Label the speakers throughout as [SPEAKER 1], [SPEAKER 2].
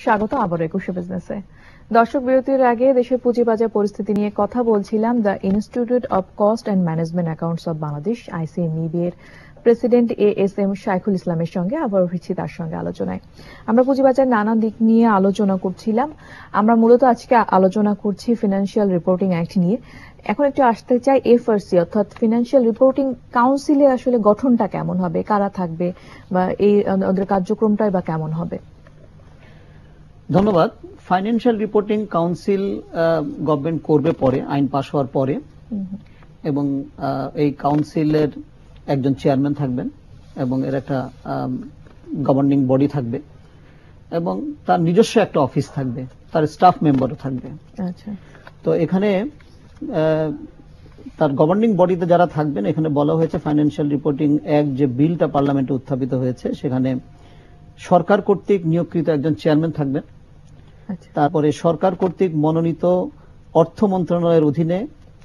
[SPEAKER 1] স্বাগত আবার একুশে বিজনেসে। দর্শক, বিরতির আগে দেশের পুঁজিবাজার পরিস্থিতি নিয়ে কথা বলছিলাম the institute of cost and management accounts of Bangladesh ICMEB এর প্রেসিডেন্ট ASM শাইখুল ইসলামের সঙ্গে। আবার ফিরছি তার সঙ্গে আলোচনায়। আমরা পুঁজিবাজার নানা দিক নিয়ে আলোচনা করছিলাম। আমরা মূলত আজকে আলোচনা করছি ফিনান্সিয়াল রিপোর্টিং অ্যাক্ট নিয়ে। এখন একটু আসতে চাই FRC অর্থাৎ ফিনান্সিয়াল রিপোর্টিং কাউন্সিলের আসলে গঠনটা কেমন হবে, কারা থাকবে, বা এই ওদের কার্যক্রমটাই বা কেমন হবে?
[SPEAKER 2] ধন্যবাদ। ফাইন্যান্সিয়াল রিপোর্টিং কাউন্সিল গভর্নমেন্ট করবে পরে, আইন পাশ হওয়ার পরে, এবং এই কাউন্সিলের একজন চেয়ারম্যান থাকবেন এবং এর একটা গভর্নিং বডি থাকবে এবং তার নিজস্ব একটা অফিস থাকবে, তার স্টাফ মেম্বারও থাকবে।
[SPEAKER 1] আচ্ছা,
[SPEAKER 2] তো এখানে তার গভর্নিং বডিতে যারা থাকবেন, এখানে বলা হয়েছে ফাইন্যান্সিয়াল রিপোর্টিং অ্যাক্ট যে বিলটা পার্লামেন্টে উত্থাপিত হয়েছে সেখানে সরকার কর্তৃক নিয়োগকৃত একজন চেয়ারম্যান থাকবেন। তারপরে সরকার কর্তৃক মনোনীত অর্থ মন্ত্রণালয়ের অধীনে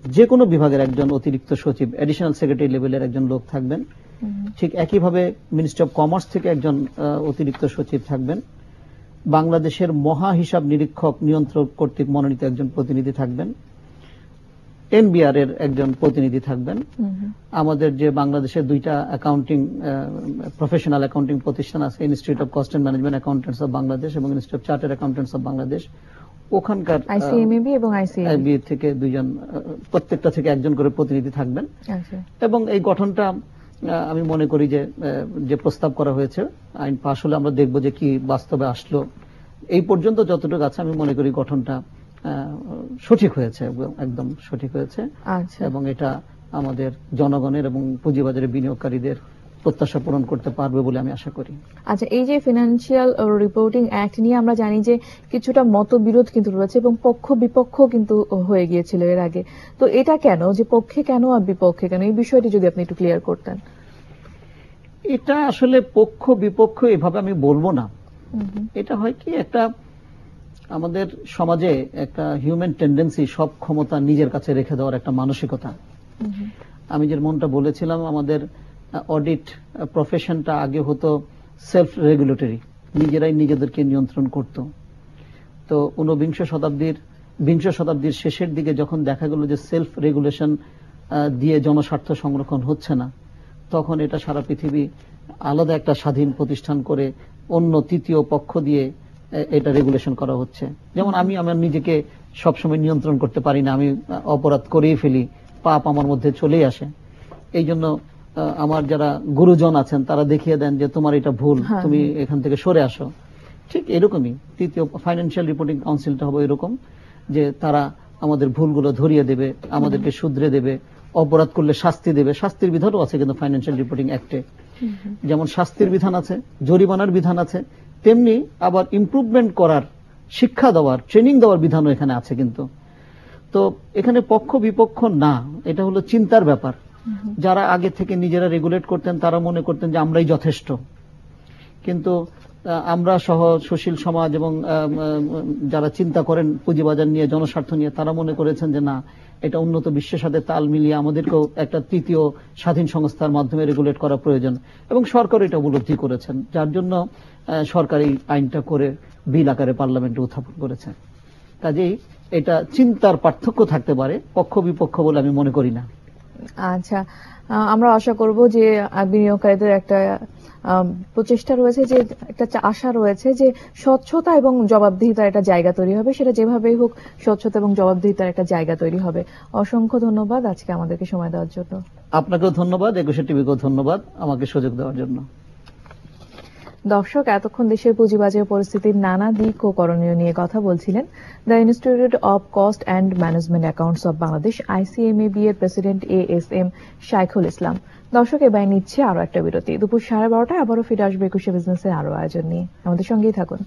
[SPEAKER 2] যে কোনো বিভাগের একজন অতিরিক্ত সচিব, অ্যাডিশনাল সেক্রেটারি লেভেলের একজন লোক থাকবেন। ঠিক একইভাবে মিনিস্ট্রি অফ কমার্স থেকে একজন অতিরিক্ত সচিব থাকবেন। বাংলাদেশের মহা হিসাব নিরীক্ষক নিয়ন্ত্রক কর্তৃক মনোনীত একজন প্রতিনিধি থাকবেন। NBR এর একজন প্রতিনিধি থাকবেন। আমাদের যে বাংলাদেশের দুইটা অ্যাকাউন্টিং প্রফেশনাল অ্যাকাউন্টিং প্রতিষ্ঠান আছে, institute of cost and management accountants of Bangladesh এবং institute of chartered accountants of Bangladesh, ওখানকার
[SPEAKER 1] ICMEB এবং ICMEB
[SPEAKER 2] থেকে দুইজন, প্রত্যেকটা থেকে একজন করে প্রতিনিধি থাকবেন। এবং এই গঠনটা আমি মনে করি যে প্রস্তাব করা হয়েছে আইন পাশ হলে আমরা দেখব যে কি বাস্তবে আসলো। এই পর্যন্ত যতটুকু আছে আমি মনে করি গঠনটা সঠিক হয়েছে, একদম সঠিক হয়েছে। এবং এটা আমাদের জনগণের এবং পুঁজিবাজারের বিনিয়োগকারীদের প্রত্যাশা পূরণ করতে পারবে বলে আমি আশা করি।
[SPEAKER 1] আচ্ছা, এই যে ফিনান্সিয়াল রিপোর্টিং অ্যাক্ট নিয়ে আমরা জানি যে কিছুটা মতবিরোধ কিন্তু রয়েছে এবং পক্ষ বিপক্ষ কিন্তু হয়ে গিয়েছিল এর আগে। তো এটা কেন, যে পক্ষে কেন আর বিপক্ষে কেন, এই বিষয়টি যদি আপনি একটু ক্লিয়ার করতেন।
[SPEAKER 2] এটা আসলে পক্ষ বিপক্ষ এভাবে আমি বলবো না। এটা হয় কি, একটা আমাদের সমাজে একটা হিউম্যান টেন্ডেন্সি, সব ক্ষমতা নিজের কাছে রেখে দেওয়ার একটা মানসিকতা। আমি যেমনটা বলেছিলাম, আমাদের অডিট প্রফেশনটা আগে হতো সেলফ রেগুলেটরি, নিজেরাই নিজেদেরকে নিয়ন্ত্রণ করত। তো বিংশ শতাব্দীর শেষের দিকে যখন দেখা গেল যে সেলফ রেগুলেশন দিয়ে জনস্বার্থ সংরক্ষণ হচ্ছে না, তখন এটা সারা পৃথিবী আলাদা একটা স্বাধীন প্রতিষ্ঠান করে অন্য তৃতীয় পক্ষ দিয়ে এটা রেগুলেশন করা হচ্ছে। যেমন আমি আমার নিজেকে সবসময় নিয়ন্ত্রণ করতে পারি না, আমি অপরাধ করেই ফেলি, পাপ আমার মধ্যে চলেই আসে। এই জন্য আমার যারা গুরুজন আছেন তারা দেখিয়ে দেন যে তোমার এটা ভুল, তুমি এখান থেকে সরে আসো। ঠিক এরকমই তৃতীয় ফাইন্যান্সিয়াল রিপোর্টিং কাউন্সিলটা হবে এরকম, যে তারা আমাদের ভুলগুলো ধরিয়ে দেবে, আমাদেরকে শুধরে দেবে, অপরাধ করলে শাস্তি দেবে। শাস্তির বিধানও আছে কিন্তু ফাইন্যান্সিয়াল রিপোর্টিং অ্যাক্টে, যেমন শাস্তির বিধান আছে, জরিমানার বিধান আছে, তেমনি আবার ইমপ্রুভমেন্ট করার, শিক্ষা দেওয়ার, ট্রেনিং দেওয়ার বিধানও এখানে আছে কিন্তু। তো এখানে পক্ষ বিপক্ষ না, এটা হলো চিন্তার ব্যাপার। যারা আগে থেকে নিজেরা রেগুলেট করতেন তারা মনে করতেন যে আমরাই যথেষ্ট, কিন্তু আমরা সহ সুশীল সমাজ এবং যারা চিন্তা করেন পুঁজিবাজার নিয়ে, জনস্বার্থ নিয়ে, তারা মনে করেছেন যে না, এটা উন্নত বিশ্বের সাথে তাল মিলিয়ে আমাদেরকেও একটা তৃতীয় স্বাধীন সংস্থার মাধ্যমে রেগুলেট করা প্রয়োজন, এবং সরকার এটা উপলব্ধি করেছেন, যার জন্য সরকার এই আইনটা করে বিল আকারে পার্লামেন্টে উত্থাপন করেছেন। কাজেই এটা চিন্তার পার্থক্য থাকতে পারে, পক্ষ বিপক্ষ বলে আমি মনে করি না।
[SPEAKER 1] আচ্ছা, আমরা আশা করব যে বিনিয়োগকারীদের একটা প্রচেষ্টা রয়েছে, যে একটা আশা রয়েছে যে স্বচ্ছতা এবং জবাবদিহিতার একটা জায়গা তৈরি হবে, সেটা যেভাবেই হোক স্বচ্ছতা এবং জবাবদিহিতার একটা জায়গা তৈরি হবে। অসংখ্য ধন্যবাদ আজকে আমাদেরকে সময় দেওয়ার জন্য।
[SPEAKER 2] আপনাকেও ধন্যবাদ, একুশে টিভিকেও ধন্যবাদ আমাকে সুযোগ দেওয়ার জন্য।
[SPEAKER 1] দর্শক, এতক্ষণ দেশের পুঁজিবাজার পরিস্থিতির নানা দিক ও করণীয় নিয়ে কথা বলছিলেন the institute of cost and management accounts of Bangladesh ICMEB এর প্রেসিডেন্ট ASM শাইখুল ইসলাম। দর্শক, এবার নিচ্ছে আরো একটা বিরতি। দুপুর 12:30টায় আবারও ফিরে আসবে একুশে বিজনেসের আরো আয়োজন নিয়ে। আমাদের সঙ্গেই থাকুন।